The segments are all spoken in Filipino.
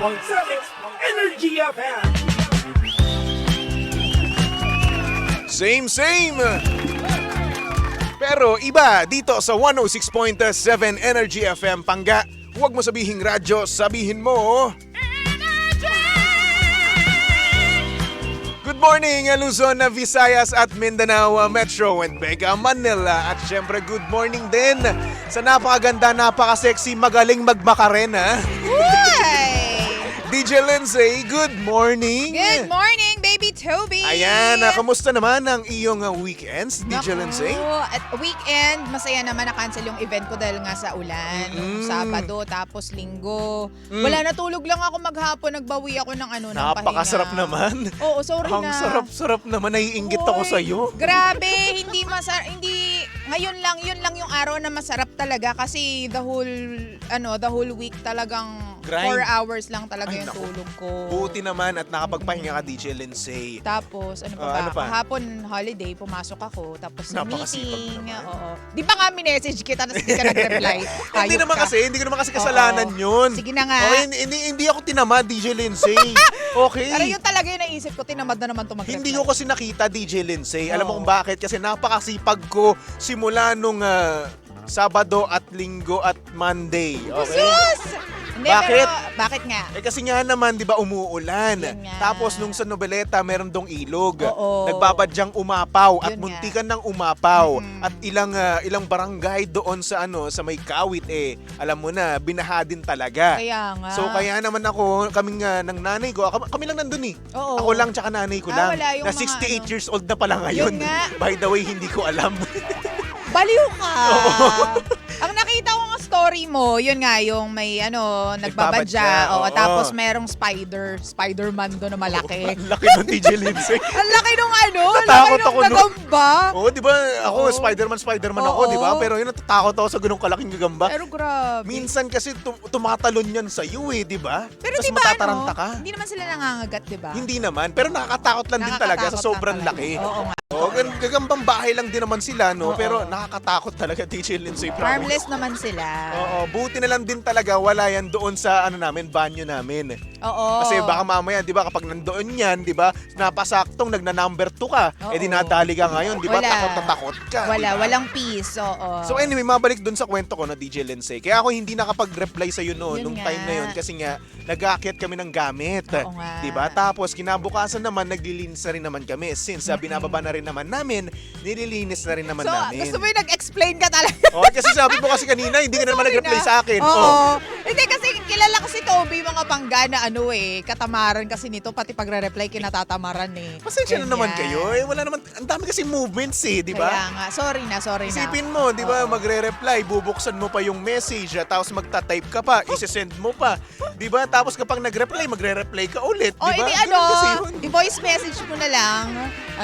Energy FM. Same. Pero iba dito sa 106.7 Energy FM Pangga. Huwag mo sabihing radyo, sabihin mo Good morning, Luzon, Visayas at Mindanao Metro and Mega Manila. At syempre, good morning din sa napakaganda, napaka-sexy, magaling magmakarin, ha? DJ Lindsay, good morning! Good morning, baby Toby! Ayan, kamusta naman ang iyong weekends, DJ Lindsay? At weekend, masaya naman na-cancel yung event ko dahil nga sa ulan. Nung Sabado, tapos Linggo. Wala, natulog lang ako maghapon. Nagbawi ako ng ng pahinga. Napakasarap naman. Oo, sorry Ang na. sarap-sarap naman. Naiinggit ako sa'yo. Grabe, hindi ngayon lang yung araw na masarap talaga kasi the whole week talagang Grind. 4 hours lang talaga Ay, yung naku. tulog ko. Buti naman at nakapagpahinga ka, DJ Lindsay. Tapos, ano ano pa? Kahapon, holiday, pumasok ako. Tapos, Napakasipag meeting. naman. Oo. Di ba nga minessage kita tapos hindi ka nag-reply? Hindi Hayop naman ka. hindi ko naman kasi kasalanan Oo. yun. Sige na nga. Okay, hindi ako tinamad, DJ Lindsay. Okay. Pero yun talaga yung naisip ko, tinamad na naman ito mag-reply. Hindi ko kasi nakita, DJ Lindsay. Alam mo Oo. kung bakit? Kasi napakasipag ko simula nung Sabado at Linggo at Monday. Okay? Sus! Hindi, Bakit? Pero, bakit nga? Kasi nga naman, di ba, umuulan. Yun nga. Tapos nung sa Nobeleta, meron dong ilog. Oo. Nagbabadyang umapaw at Yun nga. muntikan ng umapaw. At ilang barangay doon sa sa may Kawit alam mo na, binaha din talaga. Kaya nga. So kaya naman ako, kaming ng nanay ko, kami lang nandun Oo. Ako lang tsaka nanay ko lang. Wala yung Na mga 68 years old na pala ngayon. Yun nga. By the way, hindi ko alam. Baliw ka! Ang nakita ko nga story mo, yun nga, yung may Nagbabadya, nagbabadya. Oo, oo. tapos merong Spider-Man doon na malaki. Ang laki ng DJ Lindsay. Ang laki nung Natakot laki ako nung nun. gagamba. Oo, di ba? Ako, Oo. Spider-Man ako, Oo. di ba? Pero yun, natatakot ako sa ganung kalaking gagamba. Pero grabe. Minsan kasi tumatalon yan sa iyo di ba? Pero Tapos di ba matataranta ka. hindi naman sila nangangagat, di ba? Hindi naman, pero nakakatakot lang din talaga sa Nakakatakot sobrang lang talaga. laki. Oo nga. Oo, gagambang bahay lang din naman sila, no? Oo. Pero nakakatakot talaga, DJ Lindsay. promise. Harmless naman sila. Oo, buti na lang din talaga wala yan doon sa banyo namin. Oo. Kasi baka mamaya, 'di ba, kapag nandoon 'yan, 'di ba, napasaktong nagna-number 2 ka, Oo. dinadali ka ngayon, 'di ba? Wala. Takot na takot ka. Wala, di ba? walang peace. Oo. So anyway, mabalik doon sa kwento ko na DJ Lindsay. Kaya ako hindi nakapag-reply sa iyo noon Yun nung nga. time na 'yon kasi nga nag-aakyat kami ng gamit. Oo nga. 'Di ba? Tapos kinabukasan naman naglilinis na rin naman kami since binababa na rin naman namin, nililinis na rin naman So, namin. gusto mo yung nag-explain ka talaga? Oh, kasi sabi mo kasi kanina hindi ka naman nag-reply na. sa akin. Oo. Oh. Hindi kasi kilala ko si Toby mga pangga na katamaran kasi nito pati pagre-reply kinatatamaran Pasensya na naman kayo. Wala naman, ang dami kasi movements di ba? Kaya nga, sorry na. Isipin mo, di ba, Oo. magre-reply, bubuksan mo pa yung message, tapos magta-type ka pa, isi-send mo pa. Di ba? Tapos kapag nag-reply, magre-reply ka ulit. O, Di ba? hindi Ganun kasi yun. i-voice message mo na lang.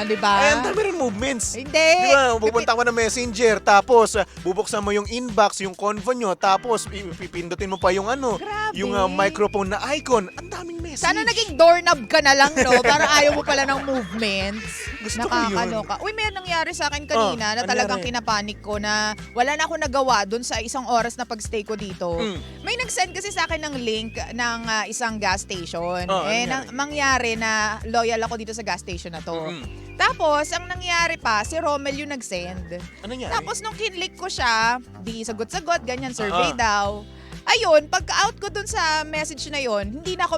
Di ba? Ay, ang dami rin movements. Hindi. Di ba? Pupunta ka na messenger, tapos bubuksan mo yung inbox, yung convo nyo, tapos pipindutin mo pa yung Grabe. yung microphone na icon. Ang daming message. Sana naging doorknob ka na lang, no? Para ayaw mo pala ng movements. Gusto ko yun. Nakakaloka. Uy, may nangyari sa akin kanina na ano talagang nangyari? kinapanik ko na wala na ako nagawa dun sa isang oras na pagstay ko dito. May nag-send kasi sa akin ng link ng isang gas station. Ano Mangyari na loyal ako dito sa gas station na to. Tapos, ang nangyari pa, si Romel yung nag-send. Ano nangyari? Tapos nung kinlik ko siya, di sagot-sagot, ganyan, survey daw. Ayun, pagka-out ko dun sa message na yon, hindi na ako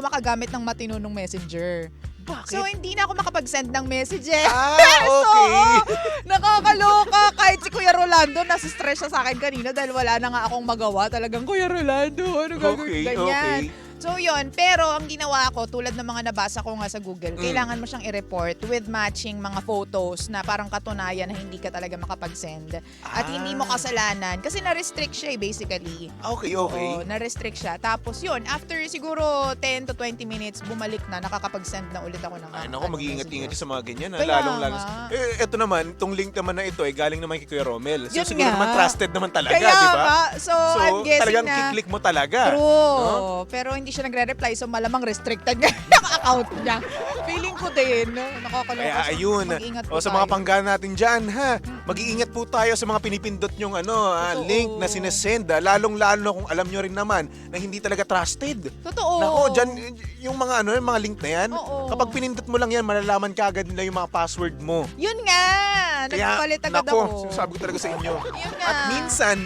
makagamit ng matinunong messenger. Bakit? So, hindi na ako makapag-send ng message okay. So, nakakaloka. Kahit si Kuya Rolando, nasa-stress siya sa akin kanina dahil wala na nga akong magawa. Talagang, Kuya Rolando, ano gagawin? Ganyan. Okay. So yun, pero ang ginawa ko, tulad ng mga nabasa ko nga sa Google, kailangan mo siyang i-report with matching mga photos na parang katunayan na hindi ka talaga makapag-send. At hindi mo kasalanan. Kasi na-restrict siya basically. Okay. Oo, na-restrict siya. Tapos yun, after siguro 10 to 20 minutes, bumalik na, nakakapag-send na ulit ako ng Ay, naku, mag-iingat-ingat message. sa mga ganyan. Kaya Lalong-lalo. nga. Ito naman, itong link naman na ito, galing naman kay Kuya Romel. So, Yun siguro nga. naman trusted naman talaga, Kaya di ba? nga. So, I'm guessing talagang na kiklik mo talaga. true. No? Pero hindi siya nagre-reply, so malamang restricted nga yung account niya. Feeling ko din. Nakakaloka. Kaya So, ayun, mag-ingat po sa mga tayo. pangga natin dyan, ha, mag-iingat po tayo sa mga pinipindot nyong Totoo. link na sinesend, lalong-lalo kung alam nyo rin naman na hindi talaga trusted. Totoo. Nako, dyan, yung mga yung mga link na yan, Oo. kapag pinindot mo lang yan, malalaman ka agad nila yung mga password mo. Yun nga. Nagpapalit agad nako, ako. sinasabi ko talaga sa inyo. Yun nga. At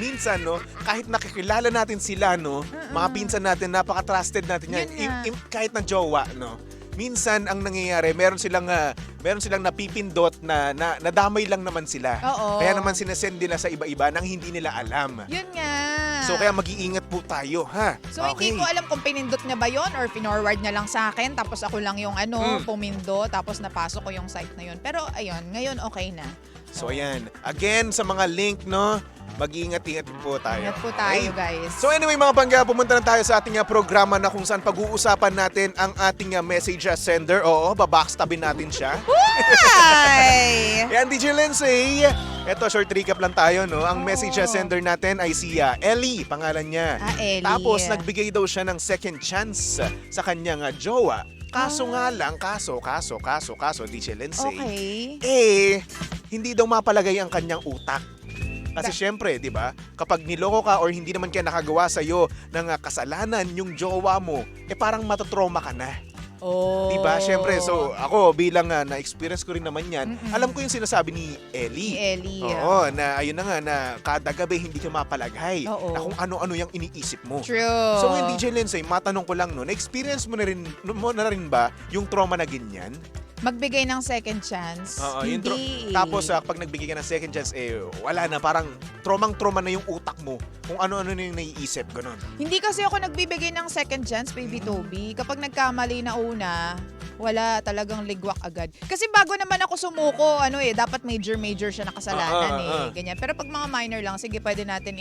minsan, no, kahit nakikilala natin sila, no, mga pinsan natin, napaka-trusted natin yan. Yun nga. Kahit na jowa, no. Minsan ang nangyayari, meron silang napipindot na nadamay lang naman sila. Oo. Kaya naman sinesend nila sa iba-iba nang hindi nila alam. Yun nga. So kaya mag-iingat po tayo, ha? So hindi ko alam kung pinindot niya ba yon or pinorward niya lang sa akin tapos ako lang yung pumindo tapos napasok ko yung site na yun. Pero ayun, ngayon okay na. So ayan, again sa mga link, no, mag-iingat-ingat po tayo. Ingat po tayo, Okay? guys. So anyway mga pangga, pumunta na tayo sa ating programa na kung saan pag-uusapan natin ang ating message sender. Oo, babackstabin natin siya. Hi! Yan, DJ Lindsay. Ito, short recap lang tayo, no? Ang message sender natin ay si Ellie, pangalan niya. Ellie. Tapos, nagbigay daw siya ng second chance sa kanyang jowa. Kaso nga lang, kaso, DJ Lindsay. Okay. Hindi daw mapalagay ang kanyang utak. Kasi syempre, di ba, kapag niloko ka or hindi naman kaya nakagawa sa'yo ng kasalanan yung jowa mo, parang matotrauma ka na. Oh. Di ba? Syempre, so ako bilang na-experience ko rin naman yan, alam ko yung sinasabi ni Ellie. Oo, na ayun na nga, na kada gabi hindi ka mapalagay Oo. na kung ano-ano yung iniisip mo. True. So yung DJ Lindsay, matanong ko lang no, na-experience mo na rin ba yung trauma na ganyan? Magbigay ng second chance. Oo, Hindi. tapos pag nagbigay ka ng second chance, wala na, parang trauma na yung utak mo kung ano-ano na yung naiisip, ganun. Hindi kasi ako nagbibigay ng second chance, baby Toby. Kapag nagkamali na una, wala talagang ligwak agad. Kasi bago naman ako sumuko, dapat major siya na kasalanan ganyan. Pero pag mga minor lang, sige, pwede natin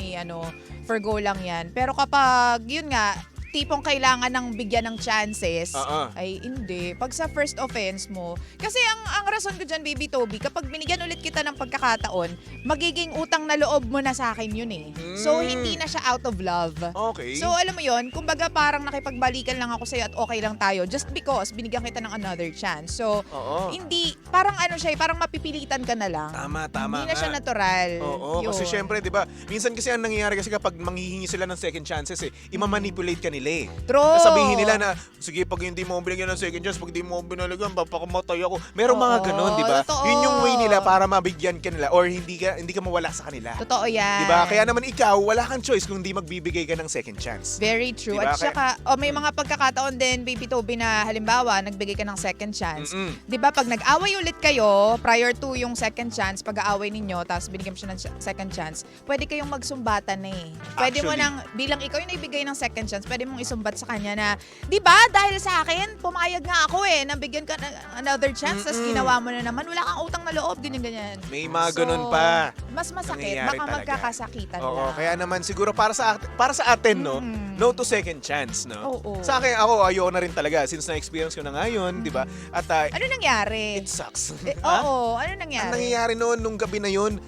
forgo lang yan. Pero kapag, yun nga, tipong kailangan ng bigyan ng chances, ay hindi. Pag sa first offense mo, kasi ang rason ko dyan, baby Toby, kapag binigyan ulit kita ng pagkakataon, magiging utang na loob mo na sa akin yun eh. So, hindi na siya out of love. Okay. So, alam mo yun, kumbaga parang nakipagbalikan lang ako sa'yo at okay lang tayo just because binigyan kita ng another chance. So, hindi, parang parang mapipilitan ka na lang. Tama Hindi na nga. siya natural. Oo, Yun. kasi syempre, di ba, minsan kasi ang nangyayari kasi kapag manghihingi sila ng second chances, imamanipulate ka nila eh. True. Sabihin nila na, sige, pag hindi mo binigyan ng second chance, pag hindi mo binaligan, papakamatay ako. Merong mga ganun, di ba? Totoo. Yun yung way nila para mabigyan ka nila or hindi ka mawala sa kanila. Totoo yan. Di ba? Kaya naman ikaw, wala kang choice kung hindi magbibigay ka ng second chance. Very true. Diba? At saka, may mga pagkakataon din, baby Toby, na halimbawa, nagbigay ka ng second chance. Di ba, pag nag-away ulit kayo, prior to yung second chance, pag-aaway ninyo, tapos binigyan mo siya ng second chance, pwede kayong magsumbatan eh. Pwede mo Actually. nang, bilang ikaw yung naibigay ng second chance, pwede mong isumbat sa kanya na, di ba, dahil sa akin, pumayag nga ako nabigyan ka ng another chance, tapos ginawa mo na naman, wala kang utang na loob, ganyan. May mga ganun pa. Mas masakit, Nangyayari baka talaga. magkakasakitan Oo, lang. kaya naman siguro para sa atin, no, no to second chance, no. Oo. Sa akin, ako ayoko na rin talaga since na-experience ko na ngayon, di ba? At Ano nangyari? it sucks. Oo, ano Ang nangyari? nangyayari noon, nung gabi na yun,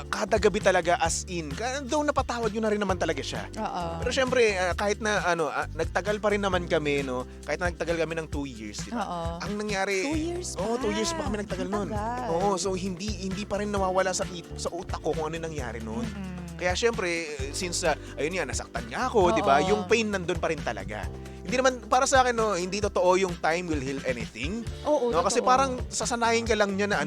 kada gabi talaga as in, though napatawad yun na rin naman talaga siya. Oo. Pero syempre, kahit na nagtagal pa rin naman kami, no? Kahit na nagtagal kami ng 2 years, di ba? Oo. Ang nangyari, 2 years pa? Oo, 2 years pa kami nagtagal noon. Tagal. Oo, so hindi pa rin nawawala sa utak ko kung ano yung nangyari noon. Kaya syempre, since ayun nga, nasaktan niya ako, di ba? Oo. Yung pain nandun pa rin talaga. Hindi naman, para sa akin, no, hindi totoo yung time will heal anything. Oo, No, kasi totoo. parang sasanayin ka lang niya na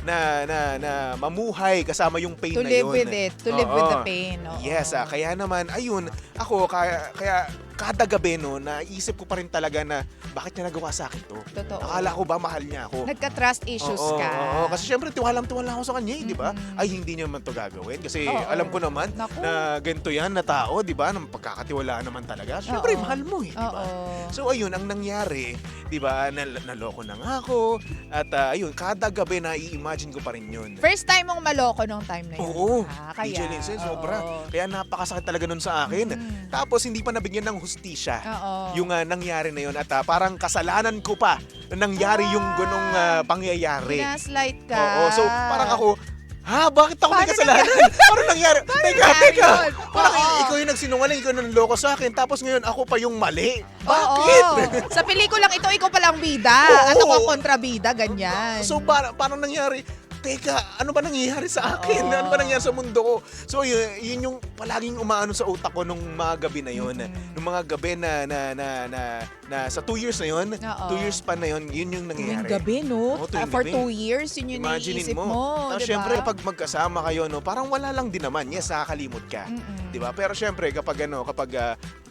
na mamuhay kasama yung pain To na live yun. with it. To live with Oo. the pain. Oo. Yes, kaya naman, ayun, ako, kaya kada gabi, no, naisip ko pa rin talaga na bakit niya nagawa sa akin to? Totoo. Akala ko ba mahal niya ako? Nagka-trust issues Oo, ka. oo, kasi syempre tiwalang ako sa kanya, di ba? Ay, hindi niya naman to gagawin. Kasi Oo. alam ko naman Naku. na ganito yan na tao, di ba? Nang pagkakatiwalaan naman talaga. Syempre, Oo. mahal mo eh, di ba? Oo. So ayun, ang nangyari, di ba, naloko na nga ako. At ayun, kada gabi na-i-imagine ko pa rin yun. First time mong maloko nung time na yun. Oo, Kaya. DJ Lindsay, sobra. Oo. Kaya napakasakit talaga nun sa akin. Tapos hindi pa nabigyan ng hustisya Oo. yung nangyari na yun. At parang kasalanan ko pa na nangyari yung ganong pangyayari. Gaslight ka. Oo, so parang ako, Ha? Bakit ako may Paano kasalanan? Paano nangyari? nangyari Teka. yun? Parang Oo. ikaw yung nagsinungaling, ikaw yung nanloko sa akin, tapos ngayon ako pa yung mali. Bakit? Oo. Sa pelikulang ito, ikaw palang bida. Oo. At ako ang kontrabida, ganyan. So, parang nangyari? Teka, ano ba nangyayari sa akin? Oo. Ano ba nangyayari sa mundo ko? So, yun yung palaging umaano sa utak ko nung mga gabi na yun. Nung mga gabi na sa 2 years na yun, Oo. 2 years pa na yun, yun yung nangyayari. Tuwing gabi, no? Oo, tuwing For gabi. 2 years, yun yung Imaginein naiisip mo. Tapos diba? syempre, kapag magkasama kayo, no, parang wala lang din naman. Yes, nakakalimot ka. Di ba? Pero syempre, kapag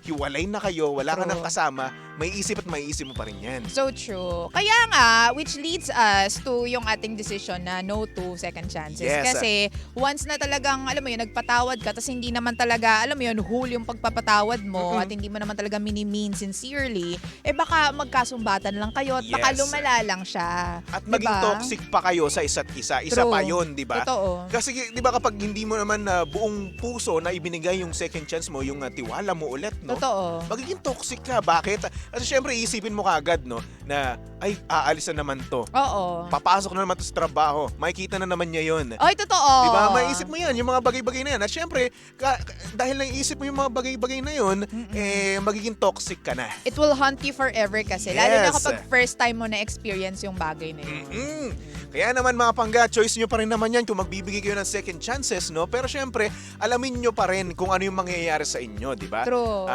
hiwalay na kayo, wala ka True. nang kasama, may isip at may isip mo pa rin yan. So true. Kaya nga, which leads us to yung ating decision na no to second chances. Yes. Kasi once na talagang, alam mo yun, nagpatawad ka, tapos hindi naman talaga, alam mo yun, whole yung pagpapatawad mo at hindi mo naman talaga minimean sincerely, baka magkasumbatan lang kayo at baka Yes. lumala lang siya. At Diba? maging toxic pa kayo sa isa't isa. Isa True. pa yun, di ba? Totoo. Kasi di ba kapag hindi mo naman buong puso na ibinigay yung second chance mo, yung tiwala mo ulit, no? Totoo. Magiging toxic ka. Bakit? Kasi syempre isipin mo kaagad, no, na ay, aalis na naman to. Oo. Papasok na naman to sa trabaho. Makikita na naman niya yun. Ay, totoo. Di ba? Maisip mo yan, yung mga bagay-bagay na yan. At syempre, dahil naisip mo yung mga bagay-bagay na yun, magiging toxic ka na. It will haunt you forever kasi. Lalo na Yes. kapag first time mo na-experience yung bagay na yun. Kaya naman mga pangga, choice nyo pa rin naman yan kung magbibigay kayo ng second chances, no? Pero syempre, alamin nyo pa rin kung ano yung mangyayari sa inyo, di ba? True.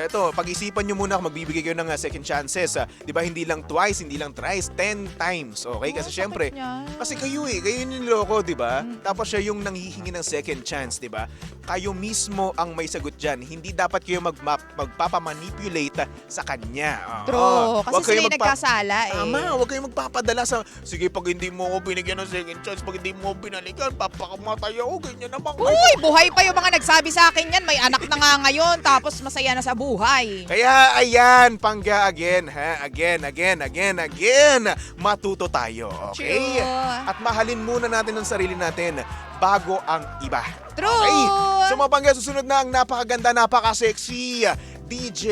Ito, pag-isipan nyo muna kung magbibigay kayo ng second chances. Di ba? Hindi lang twice, hindi lang thrice, 10 times. Okay? Kasi Oh, syempre, sakit niyan. kasi kayo yung niloko, di ba? Tapos siya yung nanghihingi ng second chance, di ba? Kayo mismo ang may sagot dyan. Hindi dapat kayo magpapamanipulate sa kanya. Oo. True. Kasi Huwag sila kayo yung nagkasala eh. Tama, huwag kayong magpapadala sa, sige, pag hindi mo ako binigyan ng second chance, pag hindi mo ako binalikan, papakamatay ako, ganyan naman. Uy, buhay pa yung mga nagsabi sa akin yan. May anak na nga ngayon, tapos masaya na sa buhay. Kaya, ayan, pangga again, ha? Again. Matuto tayo, okay? True. At mahalin muna natin ang sarili natin bago ang iba. True. Okay? So mga pangga, susunod na ang napakaganda, napaka-sexy DJ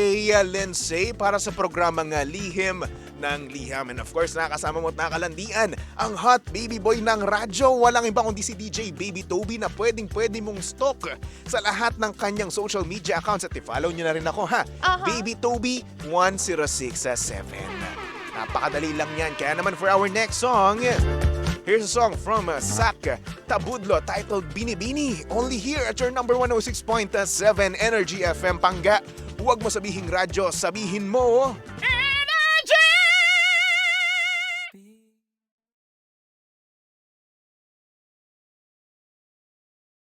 Lindsay para sa programang Lihim ng Liham. And of course, nakasama mo at nakalandian ang hot baby boy ng radyo. Walang iba kundi si DJ Baby Toby na pwede mong stalk sa lahat ng kanyang social media accounts. At i-follow nyo na rin ako, ha? Aha. Baby Toby 1067. Napakadali lang yan. Kaya naman for our next song, here's a song from Sak Tabudlo titled Binibini. Only here at your number 106.7 Energy FM Pangga. Huwag mo sabihing radyo, sabihin mo